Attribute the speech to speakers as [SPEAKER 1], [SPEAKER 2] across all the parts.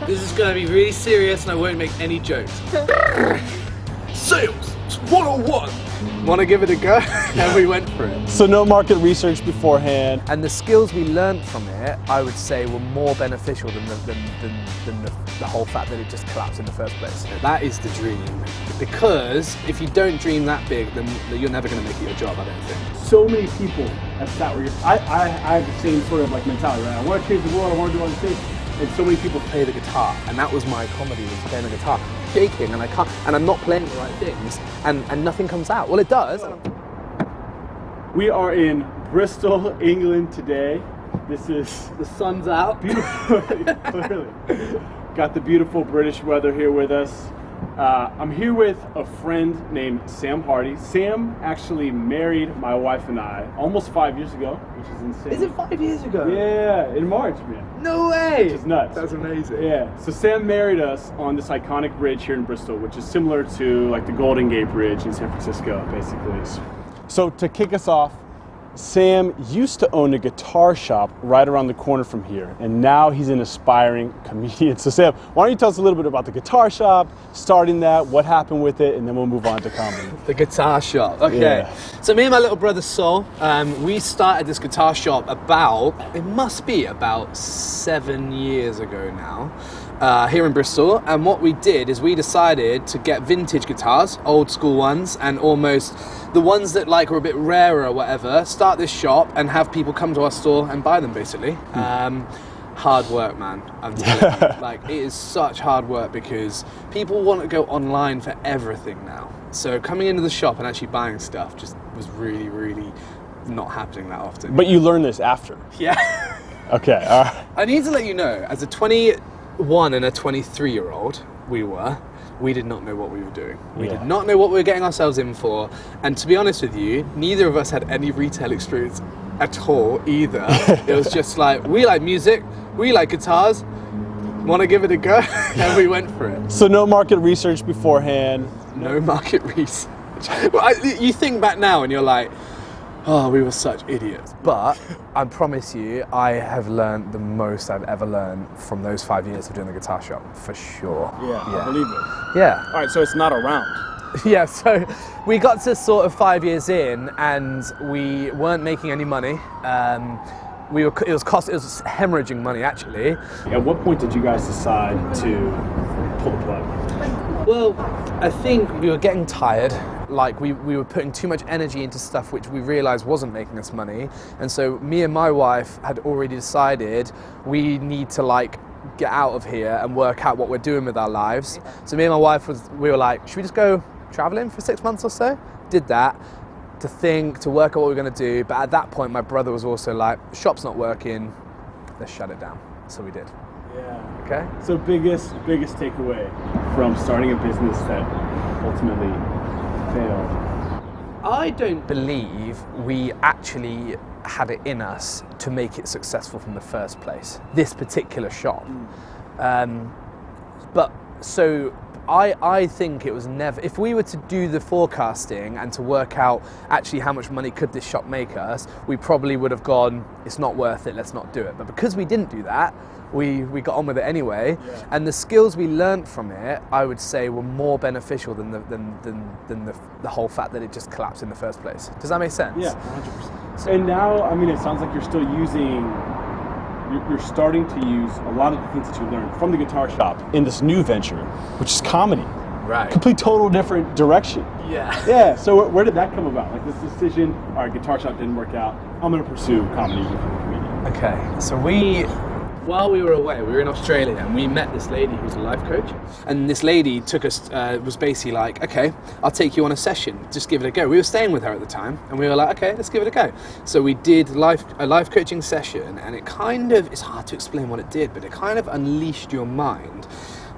[SPEAKER 1] This is going to be really serious and I won't make any jokes. Sales 101. Want to give it a go? And we went for it.
[SPEAKER 2] So no market research beforehand.
[SPEAKER 3] And the skills we learned from it, I would say, were more beneficial than the whole fact that it just collapsed in the first place.
[SPEAKER 1] That is the dream. Because if you don't dream that big, then you're never going to make it your job, I don't think.
[SPEAKER 2] So many people have sat where I have the same sort of like mentality, right? I want to change the world, I want to do all these things. And so many people
[SPEAKER 1] Play the guitar, and that was my comedy, was playing the guitar. Shaking, and I can't, and I'm not playing the right things, and nothing comes out. Well, it does.
[SPEAKER 2] We are in Bristol, England today. This is
[SPEAKER 1] The sun's out.
[SPEAKER 2] beautiful, clearly. Got the beautiful British weather here with us. I'm here with a friend named Sam Hardy. Sam actually married my wife and I almost 5 years ago, which is insane.
[SPEAKER 1] Is it 5 years ago?
[SPEAKER 2] Yeah, in March, man.
[SPEAKER 1] No way!
[SPEAKER 2] Which is nuts.
[SPEAKER 1] That's amazing.
[SPEAKER 2] Yeah, so Sam married us on this iconic bridge here in Bristol, which is similar to like the Golden Gate Bridge in San Francisco, basically. So to kick us off, Sam used to own a guitar shop right around the corner from here, and now he's an aspiring comedian. So Sam, why don't you tell us a little bit about the guitar shop, starting that, what happened with it, and then we'll move on to comedy.
[SPEAKER 1] The guitar shop. Okay.
[SPEAKER 2] Yeah.
[SPEAKER 1] So me and my little brother Sol, we started this guitar shop it must be about 7 years ago now, here in Bristol. And what we did is we decided to get vintage guitars, old school ones, and almost the ones that like were a bit rarer or whatever, start this shop and have people come to our store and buy them basically. Hard work, man. I'm telling you. Like, it is such hard work because people want to go online for everything now. So coming into the shop and actually buying stuff just was really, really not happening that often.
[SPEAKER 2] But you learned this after.
[SPEAKER 1] Yeah.
[SPEAKER 2] Okay, all right.
[SPEAKER 1] I need to let you know, as a 21 and a 23-year-old, we did not know what we were doing. We did not know what we were getting ourselves in for. And to be honest with you, neither of us had any retail experience at all either. It was just like, we like music, we like guitars, want to give it a go? And we went for it.
[SPEAKER 2] So no market research beforehand.
[SPEAKER 1] No market research. Well, you think back now and you're like, oh, we were such idiots.
[SPEAKER 3] But I promise you, I have learned the most I've ever learned from those 5 years of doing the guitar shop, for sure.
[SPEAKER 2] Yeah, I believe it.
[SPEAKER 3] Yeah.
[SPEAKER 2] All right, so it's not around.
[SPEAKER 3] Yeah, so we got to sort of 5 years in and we weren't making any money. It was hemorrhaging money actually.
[SPEAKER 2] At what point did you guys decide to pull the plug?
[SPEAKER 1] Well, I think
[SPEAKER 3] We were getting tired. Like we were putting too much energy into stuff which we realized wasn't making us money. And so me and my wife had already decided we need to like get out of here and work out what we're doing with our lives. So me and my wife we were like, should we just go traveling for 6 months or so? Did that to work out what we were going to do. But at that point, my brother was also like, shop's not working, let's shut it down. So we did.
[SPEAKER 2] Yeah.
[SPEAKER 3] Okay.
[SPEAKER 2] So biggest takeaway from starting a business that ultimately failed?
[SPEAKER 1] I don't
[SPEAKER 3] Believe we actually had it in us to make it successful from the first place, this particular shop. But so I think it was never, if we were to do the forecasting and to work out actually how much money could this shop make us, we probably would have gone, it's not worth it, let's not do it. But because we didn't do that, we got on with it anyway.
[SPEAKER 2] Yeah.
[SPEAKER 3] And the skills we learned from it, I would say, were more beneficial than the whole fact that it just collapsed in the first place. Does that make sense?
[SPEAKER 2] Yeah, 100%. And now, I mean, it sounds like you're still you're starting to use a lot of the things that you learned from the guitar shop in this new venture, which is comedy.
[SPEAKER 1] Right.
[SPEAKER 2] Complete, total different direction.
[SPEAKER 1] Yeah.
[SPEAKER 2] Yeah, so where did that come about? Like this decision, all right, guitar shop didn't work out, I'm gonna pursue comedy, become a comedian.
[SPEAKER 3] Okay, so
[SPEAKER 1] while we were away, we were in Australia and we met this lady who's a life coach. And this lady took us, was basically like, okay, I'll take you on a session, just give it a go. We were staying with her at the time and we were like, okay, let's give it a go. So we did a life coaching session and it's hard to explain what it did, but it kind of unleashed your mind.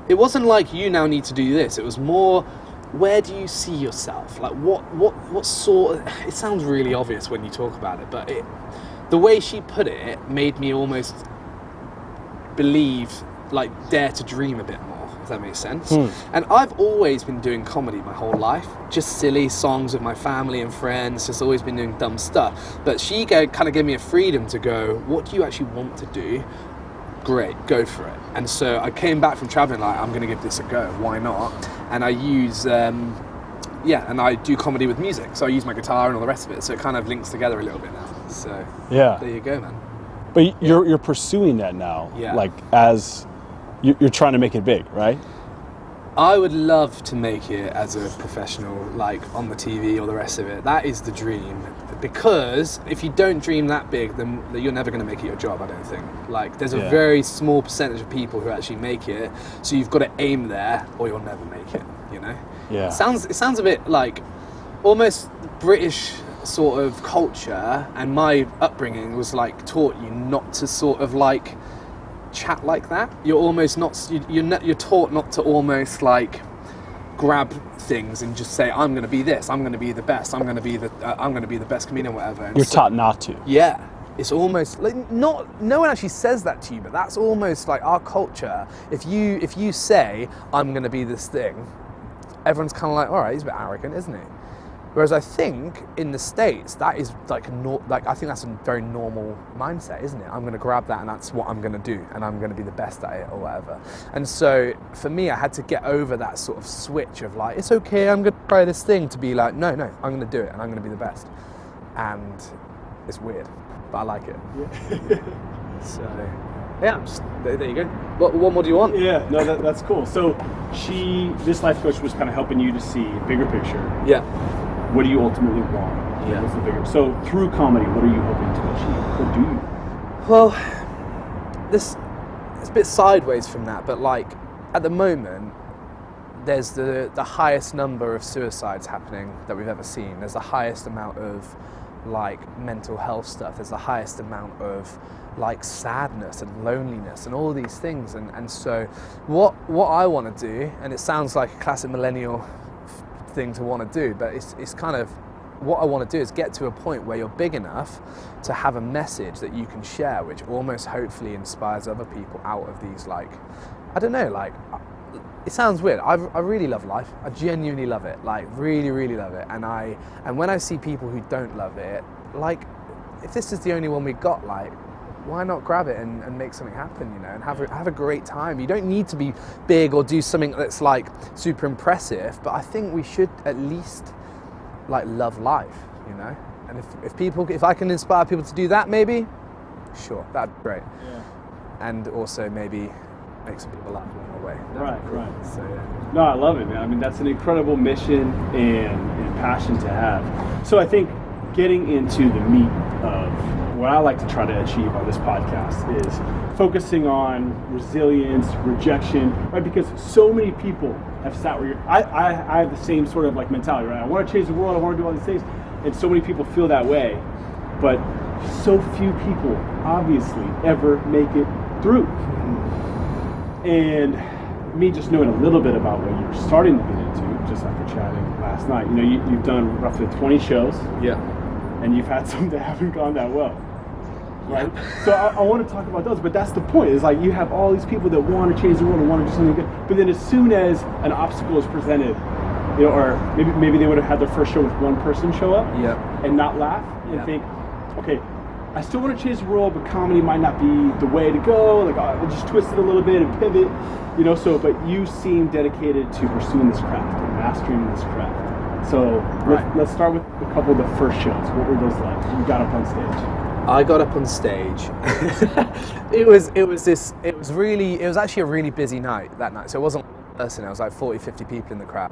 [SPEAKER 1] It wasn't like you now need to do this, it was more, where do you see yourself? Like what sort of, it sounds really obvious when you talk about it, but the way she put it made me almost dare to dream a bit more, if that makes sense. And I've always been doing comedy my whole life, just silly songs with my family and friends, just always been doing dumb stuff. But she kind of gave me a freedom to go, what do you actually want to do? great, go for it. And so I came back from traveling like, I'm going to give this a go, why not? And I use, and I do comedy with music. So I use my guitar and all the rest of it. So it kind of links together a little bit now. So there you go, man.
[SPEAKER 2] But you're pursuing that now, like as you're trying to make it big, right?
[SPEAKER 1] I would love to make it as a professional, like on the TV or the rest of it. That is the dream. Because if you don't dream that big, then you're never going to make it your job, I don't think. Like, there's a very small percentage of people who actually make it, so you've got to aim there or you'll never make it, you know?
[SPEAKER 2] Yeah.
[SPEAKER 1] It sounds a bit like almost British sort of culture, and my upbringing was like taught you not to sort of like chat like that. You're almost not, you're taught not to almost like grab things and just say, I'm going to be this, I'm going to be the best, I'm going to be the best comedian, whatever. And
[SPEAKER 2] you're taught not to.
[SPEAKER 1] Yeah, it's almost like no one actually says that to you, but that's almost like our culture. If you say I'm going to be this thing, everyone's kind of like, all right, he's a bit arrogant, isn't he? Whereas I think in the States, that is like I think that's a very normal mindset, isn't it? I'm going to grab that and that's what I'm going to do, and I'm going to be the best at it or whatever. And so for me, I had to get over that sort of switch of like, it's okay, I'm going to try this thing, to be like, no, I'm going to do it and I'm going to be the best. And it's weird, but I like it. Yeah. So yeah, there you go. What more do you want?
[SPEAKER 2] Yeah, no, that's cool. So this life coach was kind of helping you to see a bigger picture.
[SPEAKER 1] Yeah.
[SPEAKER 2] What do you ultimately want?
[SPEAKER 1] Yeah.
[SPEAKER 2] What's the bigger? So through comedy, what are you hoping to achieve? What do you?
[SPEAKER 1] Well, it's a bit sideways from that, but like at the moment, there's the highest number of suicides happening that we've ever seen. There's the highest amount of like mental health stuff. There's the highest amount of like sadness and loneliness and all these things. And so what I want to do, and it sounds like a classic millennial thing to want to do, but it's kind of what I want to do is get to a point where you're big enough to have a message that you can share, which almost hopefully inspires other people out of these, like, I don't know, like, it sounds weird. I really love life. I genuinely love it, like really, really love it. And when I see people who don't love it, like, if this is the only one we got, like, why not grab it and make something happen, you know, and have a great time. You don't need to be big or do something that's like super impressive, but I think we should at least like love life, you know. And if I can inspire people to do that, maybe, sure, that'd be great. Yeah. And also maybe make some people laugh along the way.
[SPEAKER 2] Right.
[SPEAKER 1] So yeah.
[SPEAKER 2] No, I love it, man. I mean, that's an incredible mission and passion to have. So I think getting into the meat of what I like to try to achieve on this podcast is focusing on resilience, rejection, right? Because so many people have sat where I have the same sort of like mentality, right? I want to change the world, I want to do all these things, and so many people feel that way, but so few people obviously ever make it through. And me just knowing a little bit about what you're starting to get into, just after chatting last night, you know, you've done roughly 20 shows.
[SPEAKER 1] Yeah.
[SPEAKER 2] And you've had some that haven't gone that well, right? So I want to talk about those, but that's the point. It's like you have all these people that want to change the world and want to do something good, but then as soon as an obstacle is presented, you know, or maybe they would have had their first show with one person show up and not laugh and think, okay, I still want to change the world, but comedy might not be the way to go. Like, I'll just twist it a little bit and pivot, you know. So, but you seem dedicated to pursuing this craft and mastering this craft. So let's start with a couple of the first shows. What were those like? You got up on stage.
[SPEAKER 1] I got up on stage. It was actually a really busy night that night. So it wasn't one person. It was like 40, 50 people in the crowd.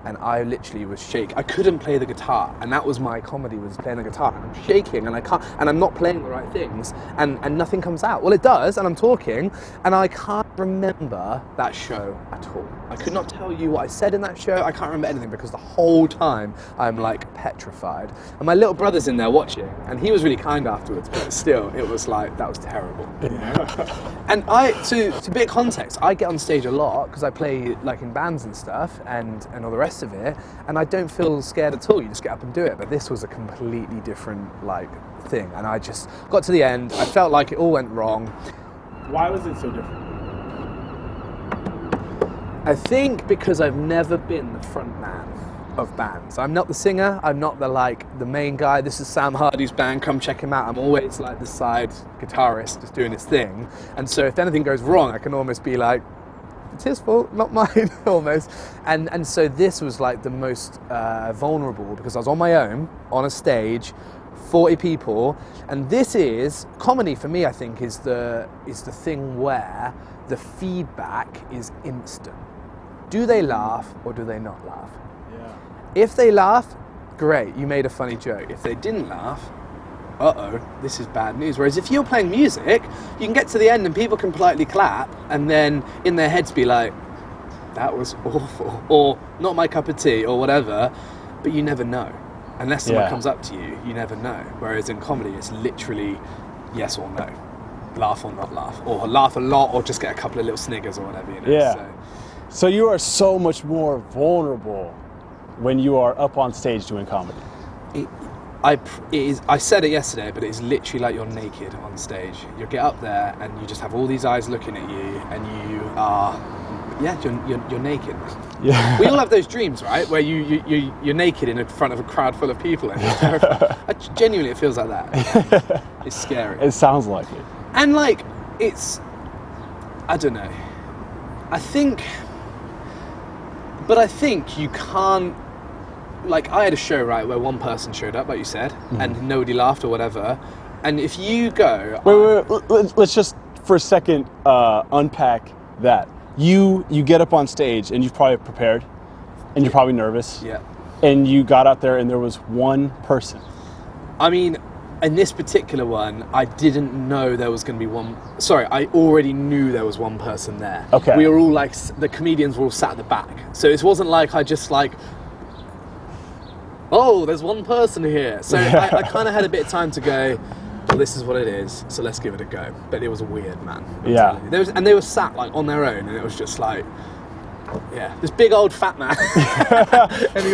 [SPEAKER 1] And I literally was shaking. I couldn't play the guitar, and that was my comedy, was playing the guitar. And I'm shaking, and I can't, and I'm not playing the right things, and nothing comes out. Well, it does, and I'm talking, and I can't remember that show at all. I could not tell you what I said in that show. I can't remember anything because the whole time I'm like petrified. And my little brother's in there watching, and he was really kind afterwards, but still, it was like, that was terrible. And to bit of context, I get on stage a lot because I play like in bands and stuff, and all the rest of it, and I don't feel scared at all. You just get up and do it. But this was a completely different like thing, and I just got to the end. I felt like it all went wrong.
[SPEAKER 2] Why was it so different?
[SPEAKER 1] I think because I've never been the front man.
[SPEAKER 3] of bands. I'm not the singer, I'm not the main guy. This is Sam Hardy's band, come check him out. I'm always like the side guitarist just doing his thing. And so if anything goes wrong, I can almost be like, it's his fault, not mine, almost. And so this was like the most vulnerable, because I was on my own, on a stage, 40 people, and this is comedy for me. I think is the thing where the feedback is instant. Do they laugh or do they not laugh?
[SPEAKER 2] Yeah.
[SPEAKER 3] If they laugh, great, you made a funny joke. If they didn't laugh, uh-oh, this is bad news. Whereas if you're playing music, you can get to the end and people can politely clap and then in their heads be like, that was awful, or not my cup of tea, or whatever, but you never know. Unless someone comes up to you, you never know. Whereas in comedy, it's literally yes or no. Laugh or not laugh. Or laugh a lot, or just get a couple of little sniggers or whatever, you know.
[SPEAKER 2] Yeah. So you are so much more vulnerable when you are up on stage doing comedy.
[SPEAKER 1] I said it yesterday, but it is literally like you're naked on stage. You get up there and you just have all these eyes looking at you, and you are, you're naked.
[SPEAKER 2] Yeah.
[SPEAKER 1] We all have those dreams, right? Where you're naked in front of a crowd full of people and you're terrified. Genuinely, it feels like that. It's scary.
[SPEAKER 2] It sounds like it.
[SPEAKER 1] And like, I don't know. I think you can't, like, I had a show, right, where one person showed up, like you said, and nobody laughed or whatever. And if you go...
[SPEAKER 2] Wait, let's just, for a second, unpack that. You get up on stage, and you've probably prepared, and you're probably nervous.
[SPEAKER 1] Yeah.
[SPEAKER 2] And you got out there, and there was one person.
[SPEAKER 1] I mean, in this particular one, I didn't know there was going to be one... Sorry, I already knew there was one person there.
[SPEAKER 2] Okay.
[SPEAKER 1] We were all, like, the comedians were all sat at the back. So it wasn't like I just, like... Oh, there's one person here. So I kind of had a bit of time to go, well, this is what it is, so let's give it a go. But it was weird, man.
[SPEAKER 2] Yeah.
[SPEAKER 1] And they were sat like on their own, and it was just like, yeah, this big old fat man. And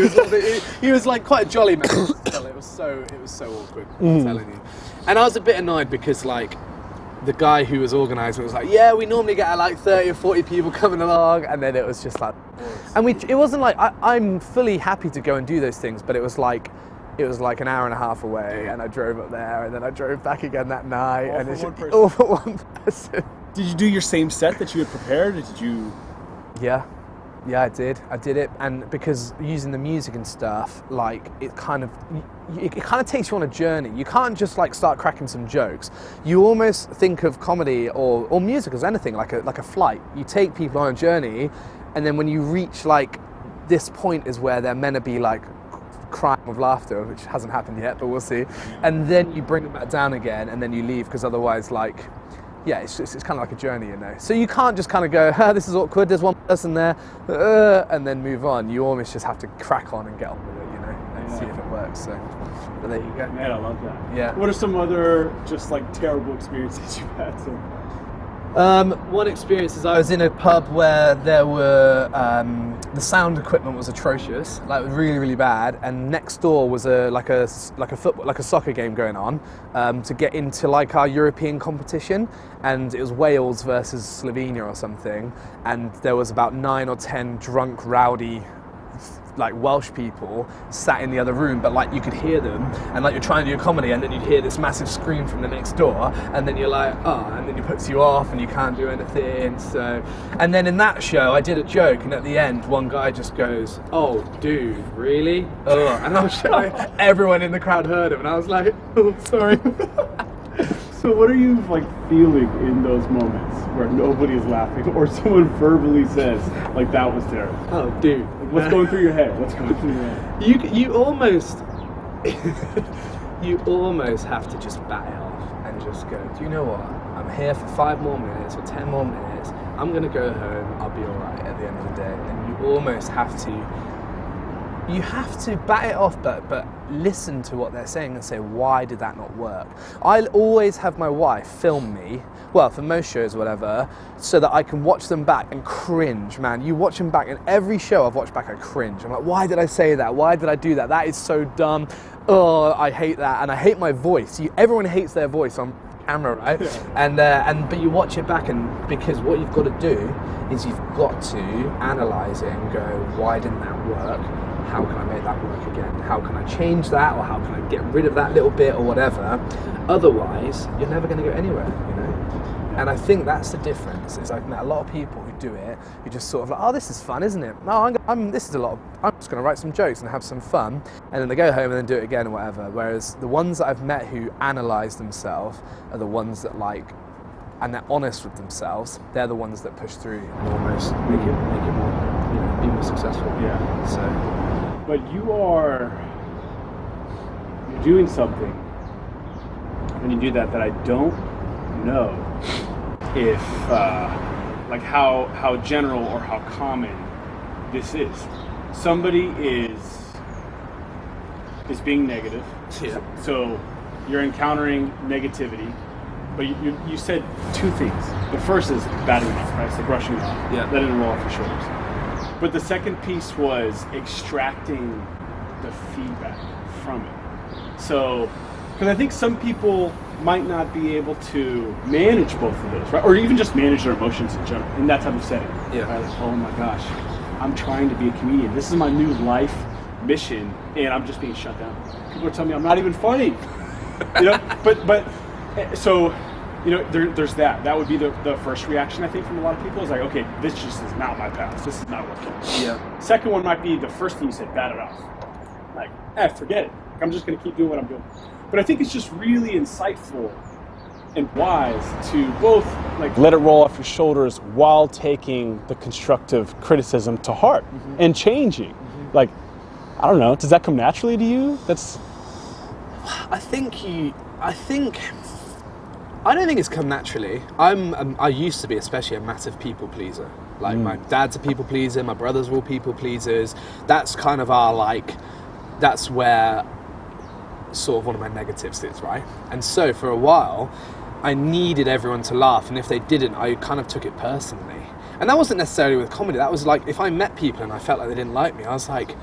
[SPEAKER 1] he was like quite a jolly man. Still, it was so awkward, I'm telling you. And I was a bit annoyed because like the guy who was organising was like, yeah, we normally get like 30 or 40 people coming along, and then it was just like, and it wasn't like, I'm fully happy to go and do those things, but it was like an hour and a half away, and I drove up there, and then I drove back again that night,
[SPEAKER 2] All
[SPEAKER 1] and
[SPEAKER 2] for
[SPEAKER 1] it's
[SPEAKER 2] one person.
[SPEAKER 1] all for one person.
[SPEAKER 2] Did you do your same set that you had prepared, or did you...
[SPEAKER 3] Yeah, I did it, and because using the music and stuff, like, it kind of takes you on a journey. You can't just like start cracking some jokes. You almost think of comedy or music as anything, like a flight. You take people on a journey, and then when you reach like this point is where they're meant to be like crying with laughter, which hasn't happened yet, but we'll see. And then you bring them back down again, and then you leave, because otherwise, like, yeah, it's kind of like a journey, you know. So you can't just kind of go, this is awkward, there's one person there, and then move on. You almost just have to crack on and get on with it, you know, and see if it works. So, but there you go.
[SPEAKER 2] Man, I love that.
[SPEAKER 3] Yeah.
[SPEAKER 2] What are some other just like terrible experiences you've had?
[SPEAKER 1] One experience is I was in a pub where there were the sound equipment was atrocious, like really, really bad, and next door was like a soccer game going on to get into like our European competition, and it was Wales versus Slovenia or something, and there was about 9 or 10 drunk, rowdy, like Welsh people sat in the other room, but like you could hear them, and like you're trying to do a comedy, and then you'd hear this massive scream from the next door, and then you're like, and then it puts you off, and you can't do anything. So, and then in that show, I did a joke, and at the end, one guy just goes, "Oh, dude, really?" And I was like, everyone in the crowd heard him, and I was like, "Oh, sorry."
[SPEAKER 2] So what are you like feeling in those moments where nobody is laughing, or someone verbally says like that was terrible?
[SPEAKER 1] Oh, dude.
[SPEAKER 2] Like, what's going through your head? What's going through your head?
[SPEAKER 1] You almost you almost have to just bat it off and just go, do you know what? I'm here for 5 more minutes or 10 more minutes. I'm gonna go home. I'll be all right at the end of the day. And you almost have to bat it off, but listen to what they're saying and say, why did that not work? I'll always have my wife film me, well, for most shows or whatever, so that I can watch them back and cringe, man. You watch them back, and every show I've watched back, I cringe. I'm like, why did I say that? Why did I do that? That is so dumb. Oh, I hate that. And I hate my voice. Everyone hates their voice on camera, right? Yeah. But you watch it back, and because what you've got to do is you've got to analyze it and go, why didn't that work?
[SPEAKER 3] how can I make that work again? How can I change that, or how can I get rid of that little bit, or whatever? Otherwise, you're never going to go anywhere, you know? And I think that's the difference. Is I've met a lot of people who do it, who just sort of like, oh, this is fun, isn't it? No, I'm just going to write some jokes and have some fun, and then they go home and then do it again or whatever. Whereas the ones that I've met who analyse themselves are the ones that like, and they're honest with themselves, they're the ones that push through and almost make it more, you know, be more successful.
[SPEAKER 2] Yeah.
[SPEAKER 3] So,
[SPEAKER 2] but you're doing something when you do that I don't know if like how general or how common this is. Somebody is being negative.
[SPEAKER 3] yeah.
[SPEAKER 2] So you're encountering negativity, but you said two things. The first is batting it off, right? It's like brushing it off, letting it roll off your shoulders. But the second piece was extracting the feedback from it. So, because I think some people might not be able to manage both of those, right? Or even just manage their emotions in general, in that type of setting.
[SPEAKER 3] Yeah.
[SPEAKER 2] Right? Like, oh my gosh, I'm trying to be a comedian. This is my new life mission, and I'm just being shut down. People are telling me I'm not even funny. You know, but so, you know, there's that. That would be the first reaction, I think, from a lot of people is like, okay, this just is not my path. This is not working.
[SPEAKER 3] Yeah.
[SPEAKER 2] Second one might be the first thing you said, bat it off. Like, forget it. I'm just going to keep doing what I'm doing. But I think it's just really insightful and wise to both like let it roll off your shoulders while taking the constructive criticism to heart and changing. Like, I don't know, does that come naturally to you?
[SPEAKER 3] I don't think it's come naturally. I used to be especially a massive people pleaser. Like my dad's a people pleaser, my brothers were all people pleasers. That's kind of that's where sort of one of my negatives is, right? And so for a while, I needed everyone to laugh, and if they didn't, I kind of took it personally. And that wasn't necessarily with comedy. That was like, if I met people and I felt like they didn't like me, I was like,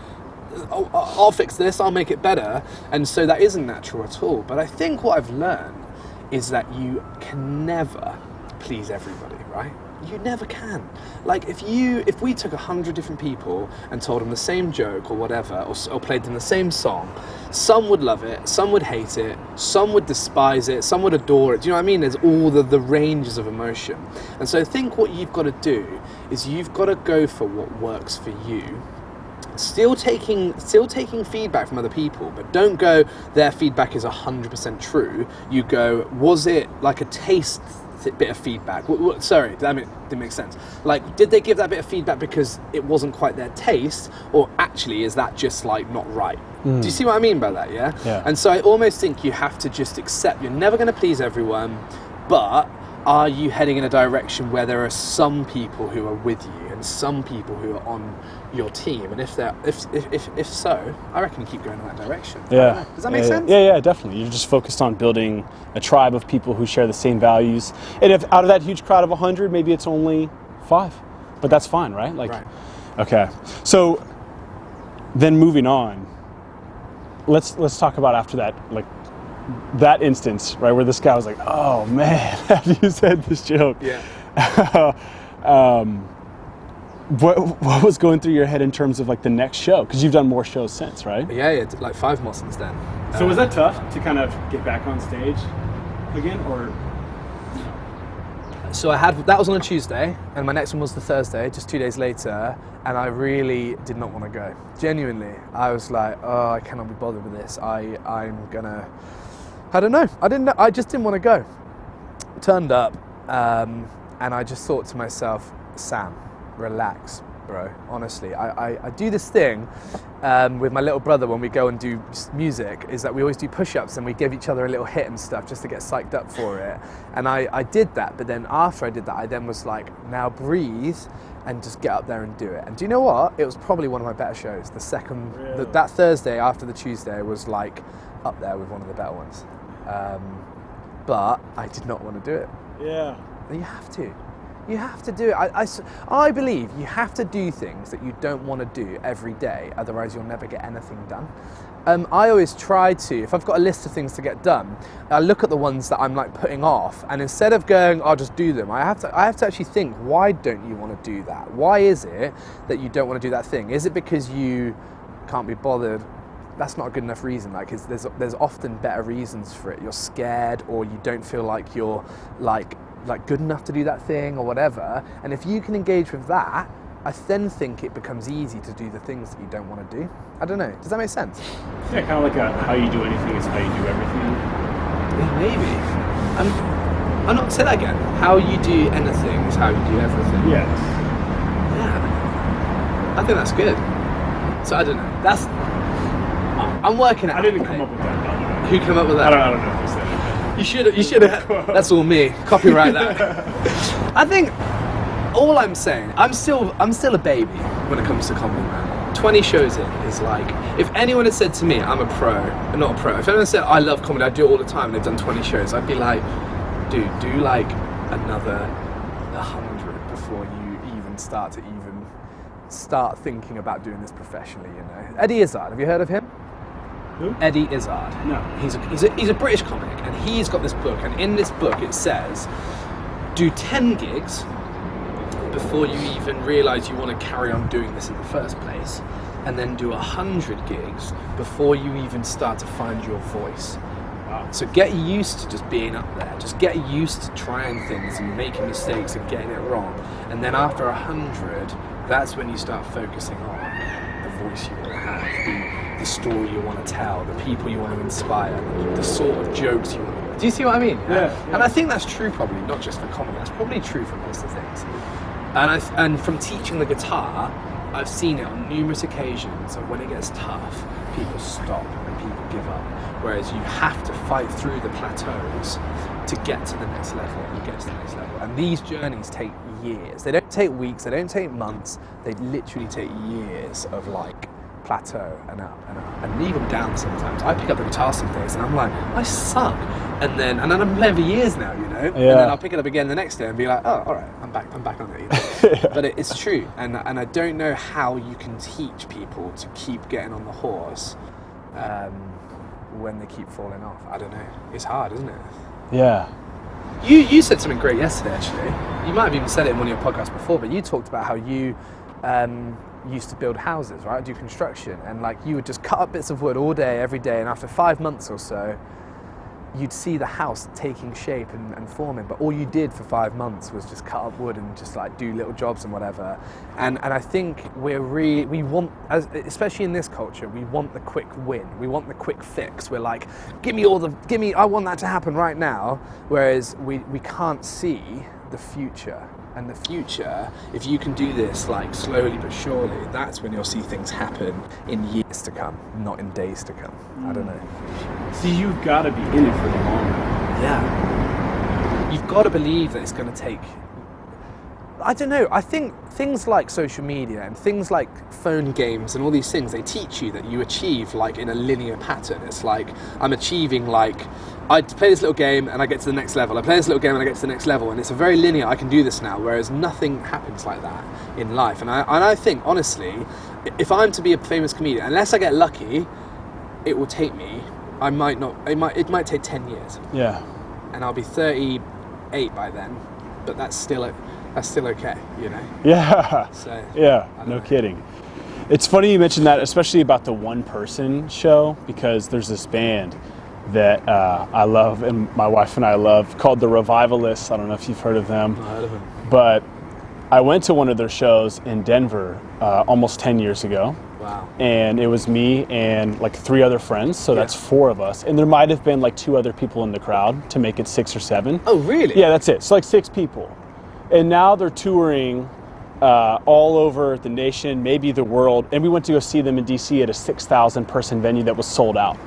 [SPEAKER 3] oh, I'll fix this, I'll make it better. And so that isn't natural at all. But I think what I've learned is that you can never please everybody, right? You never can. Like if we took 100 different people and told them the same joke or whatever, or played them the same song, some would love it, some would hate it, some would despise it, some would adore it. Do you know what I mean? There's all the ranges of emotion. And so I think what you've got to do is you've got to go for what works for you. Still taking feedback from other people, but don't go, their feedback is 100% true. You go, was it like a taste bit of feedback? Sorry, that didn't make sense. Like, did they give that bit of feedback because it wasn't quite their taste, or actually is that just like not right? Do you see what I mean by that? Yeah. And so I almost think you have to just accept you're never going to please everyone, but are you heading in a direction where there are some people who are with you and some people who are on your team? And if so, I reckon you keep going in that direction.
[SPEAKER 2] Yeah.
[SPEAKER 3] Does that make sense?
[SPEAKER 2] Yeah, definitely. You're just focused on building a tribe of people who share the same values. And if out of that huge crowd of 100, maybe it's only 5, but that's fine, right? Like,
[SPEAKER 3] right.
[SPEAKER 2] Okay. So then moving on, let's talk about after that, like that instance, right, where this guy was like, oh man, after you said this joke.
[SPEAKER 3] Yeah.
[SPEAKER 2] What was going through your head in terms of like the next show? Because you've done more shows since, right?
[SPEAKER 3] Yeah, like 5 more since then.
[SPEAKER 2] So was that tough to kind of get back on stage again, or?
[SPEAKER 3] So that was on a Tuesday, and my next one was the Thursday, just 2 days later, and I really did not want to go. Genuinely, I was like, oh, I cannot be bothered with this. I don't know. I just didn't want to go. Turned up, and I just thought to myself, Sam, relax, bro. Honestly, I do this thing with my little brother when we go and do music, is that we always do push-ups and we give each other a little hit and stuff just to get psyched up for it. And I did that, but then after I did that, I then was like, now breathe and just get up there and do it. And do you know what? It was probably one of my better shows. The second,
[SPEAKER 2] really?
[SPEAKER 3] that Thursday after the Tuesday was like up there with one of the better ones. But I did not want to do it.
[SPEAKER 2] Yeah.
[SPEAKER 3] You have to. You have to do it. I believe you have to do things that you don't want to do every day, otherwise you'll never get anything done. I always try to, if I've got a list of things to get done, I look at the ones that I'm like putting off, and instead of going, I'll just do them, I have to actually think, why don't you want to do that? Why is it that you don't want to do that thing? Is it because you can't be bothered, that's not a good enough reason. Like, there's often better reasons for it. You're scared, or you don't feel like you're like good enough to do that thing or whatever. And if you can engage with that, I then think it becomes easy to do the things that you don't want to do. I don't know. Does that make sense?
[SPEAKER 2] Yeah, kind of like how you do anything is how you do everything.
[SPEAKER 1] Yeah, maybe. I'm not, say that again. How you do anything is how you do everything.
[SPEAKER 2] Yes.
[SPEAKER 1] Yeah. I think that's good. So I don't know. I'm working out.
[SPEAKER 2] I didn't come up with that, by the way.
[SPEAKER 1] Who came up with that?
[SPEAKER 2] I don't know if you said it.
[SPEAKER 1] You should have. That's all me. Copyright that. I think all I'm saying, I'm still a baby when it comes to comedy, man. 20 shows in is like, if anyone had said to me, I'm a pro, not a pro. If anyone said I love comedy, I do it all the time, and they've done 20 shows, I'd be like, dude, do like another 100 before you even start thinking about doing this professionally. You know, Eddie Izzard. Have you heard of him?
[SPEAKER 2] Who?
[SPEAKER 1] Eddie Izzard.
[SPEAKER 2] No.
[SPEAKER 1] He's a British comic, and he's got this book, and in this book it says, do 10 gigs before you even realise you want to carry on doing this in the first place, and then do 100 gigs before you even start to find your voice.
[SPEAKER 2] Wow.
[SPEAKER 1] So get used to just being up there. Just get used to trying things and making mistakes and getting it wrong. And then after 100, that's when you start focusing on the voice you want to have, the story you want to tell, the people you want to inspire, the sort of jokes you want to. Do you see what I mean?
[SPEAKER 2] Yeah.
[SPEAKER 1] And I think that's true probably, not just for comedy, that's probably true for most of things. And from teaching the guitar, I've seen it on numerous occasions that when it gets tough, people stop and people give up. Whereas you have to fight through the plateaus to get to the next level and get to the next level. And these journeys take years. They don't take weeks, they don't take months, they literally take years of like plateau and up and up and even down sometimes. I pick up the guitar some days and I'm like, I suck. And then I'm playing for years now, you know? Yeah. And then I'll pick it up again the next day and be like, oh, all right, I'm back on it. You know? But it's true. And I don't know how you can teach people to keep getting on the horse when they keep falling off. I don't know. It's hard, isn't it?
[SPEAKER 2] Yeah.
[SPEAKER 1] You said something great yesterday, actually. You might have even said it in one of your podcasts before, but you talked about how you used to build houses, right? Do construction, and like you would just cut up bits of wood all day, every day, and after 5 months or so, you'd see the house taking shape and forming, but all you did for 5 months was just cut up wood and just like do little jobs and whatever. And I think we want, especially in this culture, we want the quick win. We want the quick fix. We're like, I want that to happen right now. Whereas we can't see the future. And the future, if you can do this like slowly but surely, that's when you'll see things happen in years to come, not in days to come. I don't know.
[SPEAKER 2] So you've got to be in it for the long run.
[SPEAKER 1] Yeah. You've got to believe that it's going to take... I don't know, I think things like social media and things like phone games and all these things, they teach you that you achieve like in a linear pattern. It's like, I'm achieving like, I play this little game and I get to the next level. I play this little game and I get to the next level. And it's a very linear, I can do this now, whereas nothing happens like that in life. And I think, honestly, if I'm to be a famous comedian, unless I get lucky, it will take me, it might take 10 years.
[SPEAKER 2] Yeah.
[SPEAKER 1] And I'll be 38 by then, but that's still okay, you know?
[SPEAKER 2] Yeah.
[SPEAKER 1] So,
[SPEAKER 2] yeah, no kidding. It's funny you mentioned that, especially about the one-person show, because there's this band that I love and my wife and I love called The Revivalists. I don't know if you've heard of them.
[SPEAKER 1] I heard of them.
[SPEAKER 2] But I went to one of their shows in Denver almost 10 years ago.
[SPEAKER 1] Wow. And
[SPEAKER 2] it was me and like 3 other friends, so that's 4 of us. And there might have been like 2 other people in the crowd to make it 6 or 7.
[SPEAKER 1] Oh, really?
[SPEAKER 2] Yeah, that's it. It's like 6 people. And now they're touring all over the nation, maybe the world. And we went to go see them in DC at a 6,000 person venue that was sold out.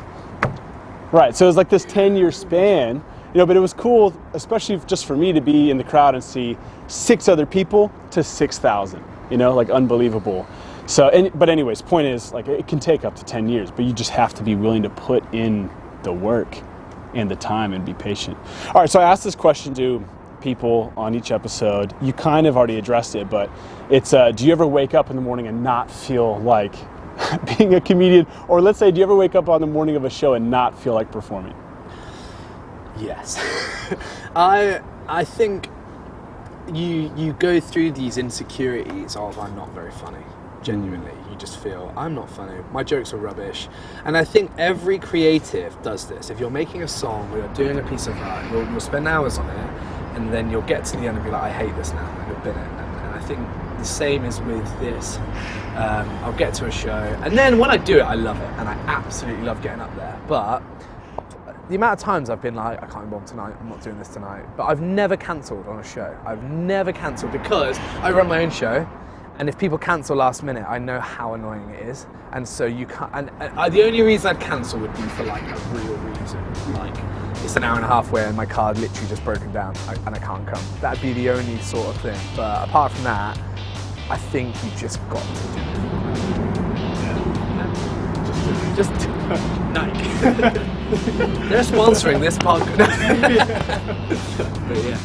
[SPEAKER 2] Right, so it was like this 10-year span, you know, but it was cool, especially just for me to be in the crowd and see 6 other people to 6,000, you know, like unbelievable. So, but anyways, point is, like, it can take up to 10 years, but you just have to be willing to put in the work and the time and be patient. All right, so I asked this question to people on each episode. You kind of already addressed it, but it's, do you ever wake up in the morning and not feel like being a comedian? Or let's say, do you ever wake up on the morning of a show and not feel like performing?
[SPEAKER 1] Yes. I think you go through these insecurities of, I'm not very funny. genuinely. You just feel, I'm not funny, my jokes are rubbish. And I think every creative does this. If you're making a song or you're doing a piece of art, you'll spend hours on it, and then you'll get to the end and be like, I hate this now, and you'll bin it. And I think the same is with this. I'll get to a show, and then when I do it, I love it, and I absolutely love getting up there. But the amount of times I've been like, I can't be on tonight, I'm not doing this tonight. But I've never cancelled on a show. I've never cancelled because I run my own show, and if people cancel last minute, I know how annoying it is. And so you can't, and the only reason I'd cancel would be for like a real reason. Like, it's an hour and a half away and my card literally just broken down and I can't come. That'd be the only sort of thing. But apart from that, I think you just got to do it. Yeah. Just do it. Nike. They're sponsoring this podcast. But yeah.